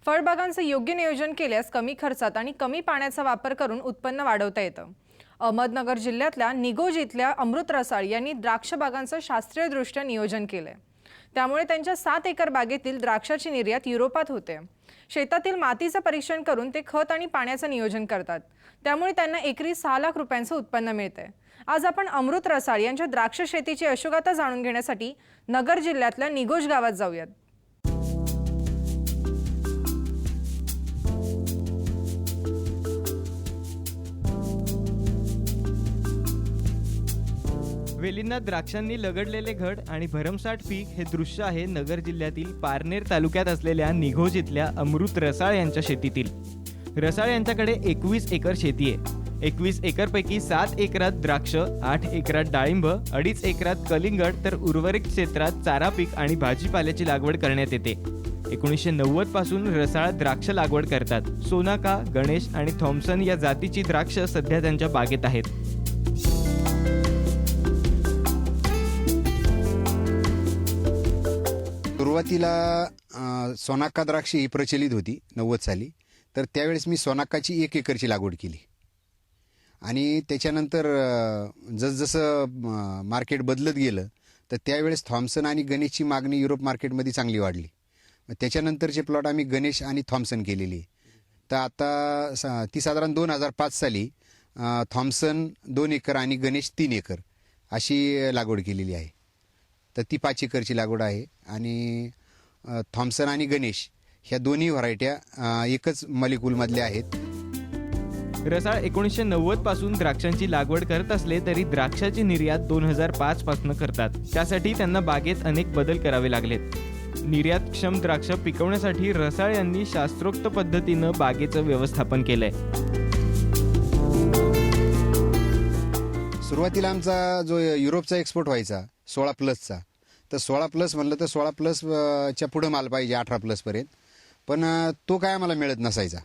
फळबागांचे योग्य नियोजन केल्यास कमी खर्चात आणि कमी पाण्याचा वापर करून उत्पन्न वाढवता येतं। अहमदनगर जिल्ह्यातल्या निगोज इथल्या अमृत रसाळ यांनी द्राक्ष बागांचं शास्त्रीयदृष्ट्या नियोजन केलंय। त्यामुळे त्यांच्या 7 एकर बागेतील द्राक्षाची निर्यात युरोपात होते। शेतातील मातीचं परीक्षण करून ते खत आणि पाण्याचं नियोजन करतात। त्यामुळे त्यांना एकरी 6 लाख रुपयांचं उत्पन्न मिळते। आज आपण अमृत रसाळ यांच्या द्राक्ष शेतीची यशोगाथा जाणून घेण्यासाठी नगर जिल्ह्यातल्या निगोज गावात जाऊयात। वेलींना द्राक्षांनी लगडलेले घड आणि भरमसाठ पीक हे दृश्य आहे नगर जिल्ह्यातील पारनेर तालुक्यात असलेल्या निघोज इथल्या अमृत रसाळ यांच्या शेतीतील। रसाळ यांच्याकडे 21 एकर शेती आहे। 21 एकरपैकी 7 एकरात द्राक्ष, 8 एकरात डाळिंब, 2.5 एकरात कलिंगड तर उर्वरित क्षेत्रात चारा पीक आणि भाजीपाल्याची लागवड करण्यात येते। 1990 पासून रसाळ द्राक्ष लागवड करतात। सोनाका, गणेश आणि थॉम्सन या जातीची द्राक्ष सध्या त्यांच्या बागेत आहेत। सुरुवातीला सोनाका द्राक्ष ही प्रचलित होती 90 साली। तर त्यावेळेस मी सोनाकाची 1 एकरची लागवड केली आणि त्याच्यानंतर जसजसं मार्केट बदलत गेलं तर त्यावेळेस थॉम्सन आणि गणेशची मागणी युरोप मार्केटमध्ये चांगली वाढली। मग त्याच्यानंतरचे प्लॉट आम्ही गणेश आणि थॉम्सन केलेली। तर आता ती साधारण 2005 साली थॉम्सन 2 एकर आणि गणेश 3 एकर अशी लागवड केलेली आहे। तर ती 5 एकरची लागवड आहे आणि थॉम्सन आणि गणेश ह्या दोन्ही व्हरायट्या एकच मॉलिक्यूलमधल्या आहेत। रसाळ 1990 पासून द्राक्षांची लागवड करत असले तरी द्राक्षाची निर्यात 2005 पासून करतात। त्यासाठी त्यांना बागेत अनेक बदल करावे लागलेत। निर्यातक्षम द्राक्ष पिकवण्यासाठी रसाळ यांनी शास्त्रोक्त पद्धतीनं बागेचं व्यवस्थापन केलंय। सुरुवातीला आमचा जो युरोपचा एक्सपोर्ट व्हायचा 16+चा, तर 16+ म्हणलं तर 16+च्या पुढं माल पाहिजे 18+ पर्यंत, पण तो काय आम्हाला मिळत नसायचा।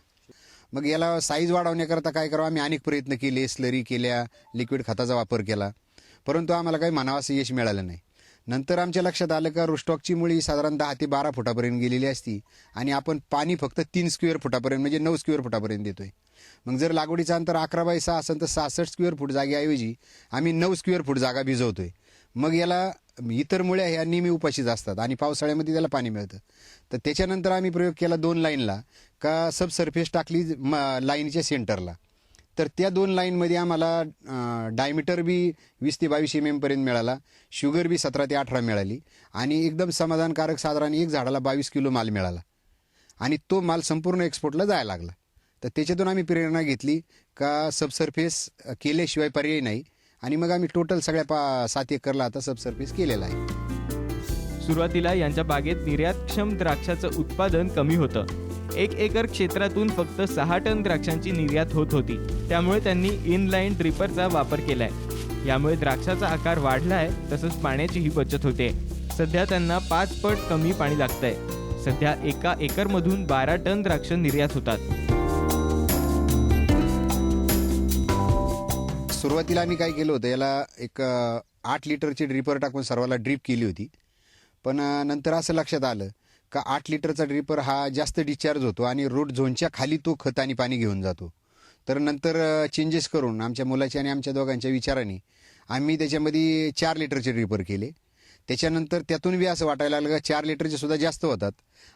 मग याला साईज वाढवण्याकरता काय करावं आम्ही अनेक प्रयत्न केले, स्लरी केल्या, लिक्विड खताचा वापर केला, परंतु आम्हाला काही म्हणावं यश मिळालं नाही। नंतर आमच्या लक्षात आलं का रुस्टॉकची मुळी साधारण 10 ते 12 फुटापर्यंत गेलेली असती आणि आपण पाणी फक्त 3 स्क्वेअर फुटापर्यंत म्हणजे 9 स्क्वेअर फुटापर्यंत देतोय। मग जर लागवडीचं अंतर 11/6 असेल तर 66 स्क्वेअर फूट जागेऐवजी आम्ही 9 स्क्वेअर फूट जागा भिजवतोय। मग याला इतर मुळ्या ह्या नेहमी उपाशीच असतात आणि पावसाळ्यामध्ये त्याला पाणी मिळतं। तर त्याच्यानंतर आम्ही प्रयोग केला 2 लाईनला का सबसर्फेस टाकली लाईनच्या सेंटरला। तर त्या 2 लाईनमध्ये आम्हाला डायमीटर बी 20 ते 22 mm पर्यंत मिळाला, शुगर बी 17 ते 18 मिळाली आणि एकदम समाधानकारक साधारण एक झाडाला 22 किलो माल मिळाला आणि तो माल संपूर्ण एक्सपोर्टला जायला लागला। तर त्याच्यातून आम्ही प्रेरणा घेतली का सबसर्फेस केल्याशिवाय पर्याय नाही आणि मग आम्ही टोटल सगळ्या 7 एकरला आता सबसर्फेस केलेला आहे। सुरुवातीला यांच्या बागेत निर्यातक्षम द्राक्षाचं उत्पादन कमी होतं। 1 एकर क्षेत्रातून फक्त 6 टन द्राक्षांची निर्यात होत होती। त्यामुळे त्यांनी इनलाईन ड्रिपरचा वापर केलाय। यामुळे द्राक्षाचा आकार वाढलाय, तसंच पाण्याचीही बचत होते। सध्या त्यांना 5 पट कमी पाणी लागतंय। सध्या 1 एकरमधून 12 टन द्राक्ष निर्यात होतात। सुरुवातीला आम्ही काय केलं होतं, याला एक 8 लिटरची ड्रिपर टाकून सर्वाला ड्रीप केली होती, पण नंतर असं लक्षात आलं का 8 लिटरचा ड्रिपर हा जास्त डिस्चार्ज होतो आणि रूट झोनच्या खाली तो खत आणि पाणी घेऊन जातो। तर नंतर चेंजेस करून आमच्या मुलाच्या आणि आमच्या दोघांच्या विचाराने आम्ही त्याच्यामध्ये 4 लिटरचे ड्रिपर केले। त्याच्यानंतर त्यातून बी असं वाटायला लागलं का 4 लिटरचे सुद्धा जास्त होतात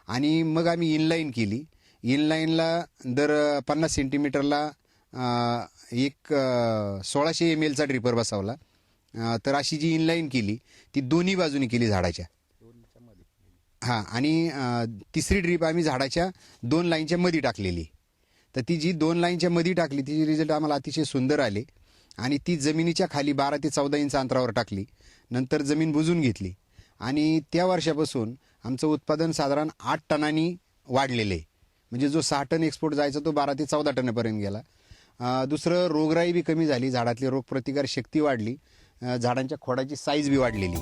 आणि मग आम्ही इनलाईन केली। इनलाईनला दर 50 सेंटीमीटरला एक 1600 ml चा ड्रिपर बसवला। तर अशी जी इनलाईन केली ती दोन्ही बाजूनी केली झाडाच्या, हां, आणि तिसरी ड्रीप आम्ही झाडाच्या 2 लाईनच्या मध्ये टाकलेली। तर ती जी 2 लाईनच्या मध्ये टाकली तिचे रिझल्ट आम्हाला अतिशय सुंदर आले आणि ती जमिनीच्या खाली 12 ते 14 इंच अंतरावर टाकली। नंतर जमीन बुजून घेतली आणि त्या वर्षापासून आमचं उत्पादन साधारण 8 टनांनी वाढलेलं आहे। म्हणजे जो 6 टन एक्सपोर्ट जायचा तो 12 ते 14 टनापर्यंत गेला। दुसरं रोगराई बी कमी झाली, झाडातली रोगप्रतिकार शक्ती वाढली, झाडांच्या खोडाची साईज बी वाढलेली।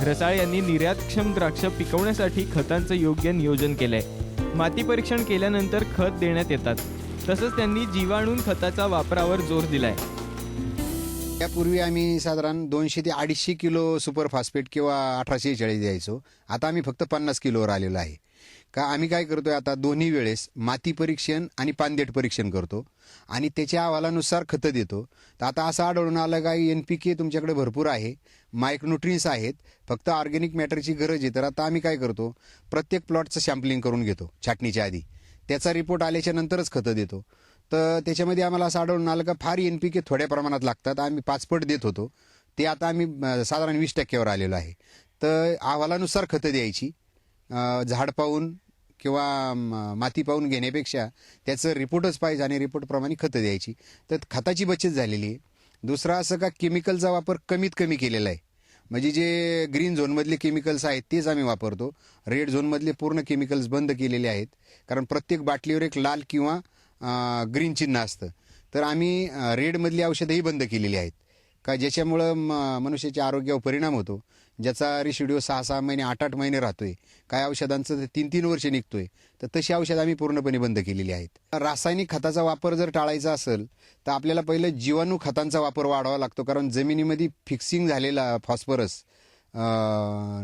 रसाळ यांनी निर्यातक्षम द्राक्ष पिकवण्यासाठी खतांचं योग्य नियोजन केलंय। माती परीक्षण केल्यानंतर खत देण्यात येतात। तसंच त्यांनी जीवाणू खताचा वापरावर जोर दिलाय। यापूर्वी आम्ही साधारण 200 ते 250 किलो सुपर फॉस्फेट किंवा 1846 द्यायचो। आता आम्ही फक्त 50 किलोवर आलेलो आहे। का आम्ही काय करतोय आता दोन्ही वेळेस माती परीक्षण आणि पानदेट परीक्षण करतो आणि त्याच्या अहवालानुसार खतं देतो. तर आता असं आढळून आलं का NPK तुमच्याकडे भरपूर आहे, मायक्रोन्यूट्रियन्स आहेत, फक्त ऑर्गॅनिक मॅटरची गरज आहे. तर आता आम्ही काय करतो, प्रत्येक प्लॉटचं सॅम्पलिंग करून घेतो छाटणीच्या आधी, त्याचा रिपोर्ट आल्याच्या नंतरच खतं देतो. तर त्याच्यामध्ये आम्हाला असं आढळून आलं का फार NPK थोड्या प्रमाणात लागतात. आम्ही 5 पट देत होतो, ते आता आम्ही साधारण 20% आलेलो आहे. तर अहवालानुसार खतं द्यायची, झाड पाहून किंवा माती पाहून घेण्यापेक्षा त्याचं रिपोर्टच पाहिजे आणि रिपोर्टप्रमाणे खतं द्यायची. तर खताची बचत झालेली आहे. दुसरा असं का केमिकलचा वापर कमीत कमी केलेला आहे. म्हणजे जे ग्रीन झोनमधले केमिकल्स आहेत तेच आम्ही वापरतो. रेड झोनमधले पूर्ण केमिकल्स बंद केलेले आहेत, कारण प्रत्येक बाटलीवर एक लाल किंवा ग्रीन चिन्ह असतं. तर आम्ही रेडमधली औषधंही बंद केलेली आहेत का ज्याच्यामुळं मनुष्याच्या आरोग्यावर परिणाम होतो, ज्याचा रेशिड्यू 6-6 महिने 8-8 महिने राहतोय, काय औषधांचं 3-3 वर्ष निघतोय. तर तशी औषधं आम्ही पूर्णपणे बंद केलेली आहेत. रासायनिक खताचा वापर जर टाळायचा असेल तर आपल्याला पहिलं जीवाणू खतांचा वापर वाढवावा लागतो, कारण जमिनीमध्ये फिक्सिंग झालेला फॉस्फरस,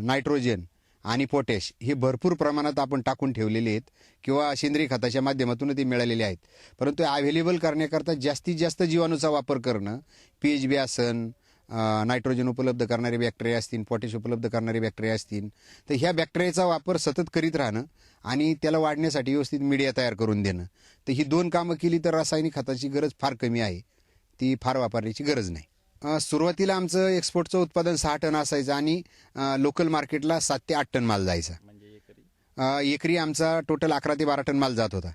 नायट्रोजन आणि पोटॅश हे भरपूर प्रमाणात आपण टाकून ठेवलेले आहेत किंवा सेंद्रिय खताच्या माध्यमातून ते मिळालेले आहेत. परंतु अवेलेबल करण्याकरता जास्तीत जास्त जीवाणूचा वापर करणं, PHB आसन, नायट्रोजन उपलब्ध करणारे बॅक्टेरिया असतील, पोटॅश उपलब्ध करणारे बॅक्टेरिया असतील, तर ह्या बॅक्टेरियाचा वापर सतत करीत राहणं आणि त्याला वाढण्यासाठी व्यवस्थित मीडिया तयार करून देणं. तर ही 2 कामं केली तर रासायनिक खताची गरज फार कमी आहे, ती फार वापरण्याची गरज नाही. सुरुवातीला आमचं एक्सपोर्टचं उत्पादन 6 टन असायचं आणि लोकल मार्केटला 7 ते 8 टन माल जायचा. एकरी आमचा टोटल 11 ते 12 टन माल जात होता,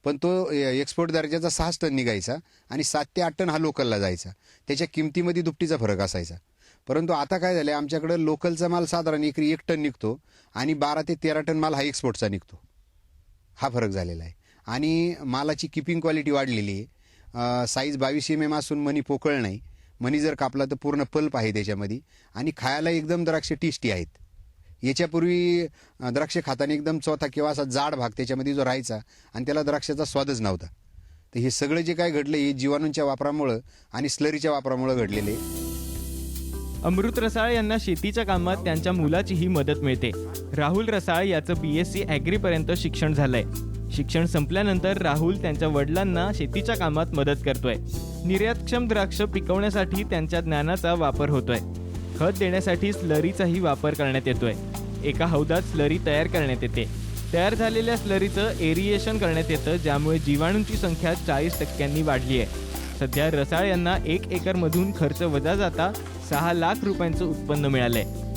पण तो एक्सपोर्ट दर्जाचा 6 टन निघायचा आणि 7 ते 8 टन हा लोकलला जायचा. त्याच्या किमतीमध्ये दुपटीचा फरक असायचा. परंतु आता काय झालं, आमच्याकडं लोकलचा माल साधारण एकरी 1 टन निघतो आणि 12 ते 13 टन माल हा एक्सपोर्टचा निघतो. हा फरक झालेला आहे आणि मालाची किपिंग क्वालिटी वाढलेली आहे. साईज 22 mm असून मनी पोकळ नाही. मनी जर कापला तर पूर्ण पल्प आहे त्याच्यामध्ये आणि खायला एकदम द्राक्ष टेस्टी आहेत. याच्यापूर्वी द्राक्ष खाताना एकदम चौथा किंवा असा जाड भाग त्याच्यामध्ये जो राहायचा आणि त्याला द्राक्षाचा स्वादच नव्हता. तर हे सगळं जे काय घडलं हे जीवाणूंच्या वापरामुळं आणि स्लरीच्या वापरामुळं घडलेले. अमृत रसाळ यांना शेतीच्या कामात त्यांच्या मुलाचीही मदत मिळते. राहुल रसाळ याचं BSc ॲग्रीपर्यंत शिक्षण झालंय. शिक्षण संपल्यानंतर राहुल त्यांच्या वडिलांना शेतीच्या कामात मदत करतोय. निर्यातक्षम द्राक्ष पिकवण्यासाठी त्यांच्या ज्ञानाचा वापर होतोय. खत देण्यासाठी स्लरीचाही वापर करण्यात येतोय. एका हौदात स्लरी तयार करण्यात येते. तयार झालेल्या स्लरीचं एरिएशन करण्यात येतं, ज्यामुळे जीवाणूंची संख्या 40% वाढली आहे. सध्या रसाळ यांना 1 एकरमधून खर्च वजा जाता 6 लाख रुपयांचं उत्पन्न मिळालंय.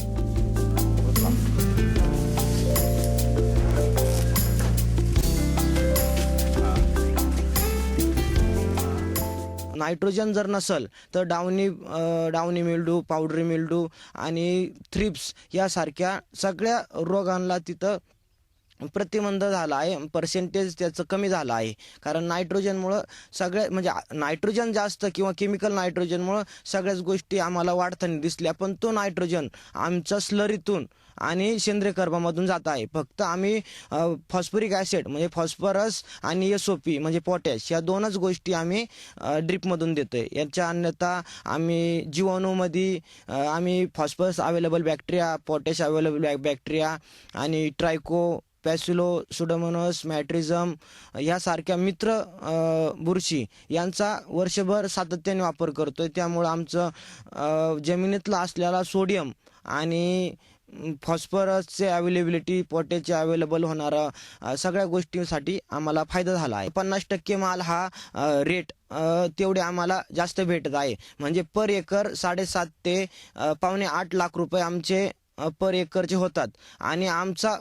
नायट्रोजन जर नसेल तर डाउनी मिल्डू, पावडरी मिल्डू आणि थ्रिप्स यासारख्या सगळ्या रोगांना तिथं प्रतिबंध झाला आहे. पर्सेंटेज त्याचं कमी झालं आहे, कारण नायट्रोजनमुळं सगळ्या म्हणजे नायट्रोजन जास्त किंवा केमिकल नायट्रोजनमुळं सगळ्याच गोष्टी आम्हाला वाढताना दिसल्या, पण तो नायट्रोजन आमच्या स्लरीतून आणि सेंद्रिय कर्बामधून जात आहे. फक्त आम्ही फॉस्फरिक ॲसिड म्हणजे फॉस्फरस आणि SOP म्हणजे पोटॅश या 2च गोष्टी आम्ही ड्रिपमधून देतोय. याच्या अन्यथा आम्ही जीवाणूमध्ये आम्ही phosphorus available bacteria, potash available bacteria आणि ट्रायको, पॅसिलो, सुडोमोनस, मॅट्रिझम यासारख्या मित्र बुरशी यांचा वर्षभर सातत्याने वापर करतोय. त्यामुळं आमचं जमिनीतला असलेला सोडियम आणि फॉस्फरसचे अवेलेबिलिटी, पोटॅशचे अवेलेबल होणारा सगळ्या गोष्टींसाठी आम्हाला फायदा झाला आहे. 50% माल हा रेट तेवढे आम्हाला जास्त भेटत आहे. म्हणजे पर एकर 7.5 ते पावणे 8 लाख रुपये आमचे पर एकरचे होतात आणि आमचा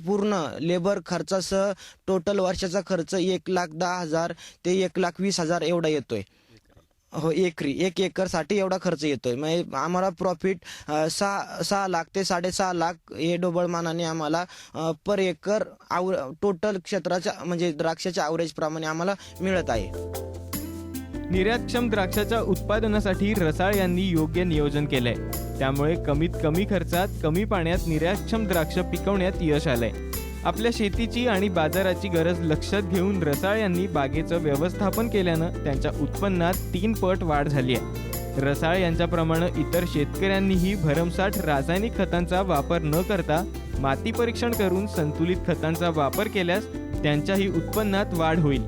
पूर्ण लेबर खर्चासह टोटल वर्षाचा खर्च 1,10,000 ते 1,20,000 एवढा येतोय. हो, एकरी 1 एकरसाठी एवढा खर्च येतोय. म्हणजे आम्हाला प्रॉफिट 6 लाख ते 6.5 लाख हे डोबळमानाने आम्हाला पर एकर टोटल क्षेत्राच्या म्हणजे द्राक्षाच्या ॲव्हरेज प्रमाणे आम्हाला मिळत आहे. निर्यातक्षम द्राक्षाच्या उत्पादनासाठी रसाळ यांनी योग्य नियोजन केलंय. त्यामुळे कमीत कमी खर्चात कमी पाण्यात निर्यातक्षम द्राक्ष पिकवण्यात यश आलंय. आपल्या शेतीची आणि बाजाराची गरज लक्षात घेऊन रसाळ यांनी बागेचं व्यवस्थापन केल्यानं त्यांच्या उत्पन्नात 3 पट वाढ झाली आहे. रसाळ यांच्याप्रमाणे इतर शेतकऱ्यांनीही भरमसाठ रासायनिक खतांचा वापर न करता माती परीक्षण करून संतुलित खतांचा वापर केल्यास त्यांच्याही उत्पन्नात वाढ होईल.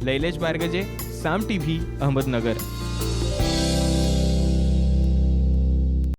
लैलेश बारगजे, साम टीव्ही, अहमदनगर.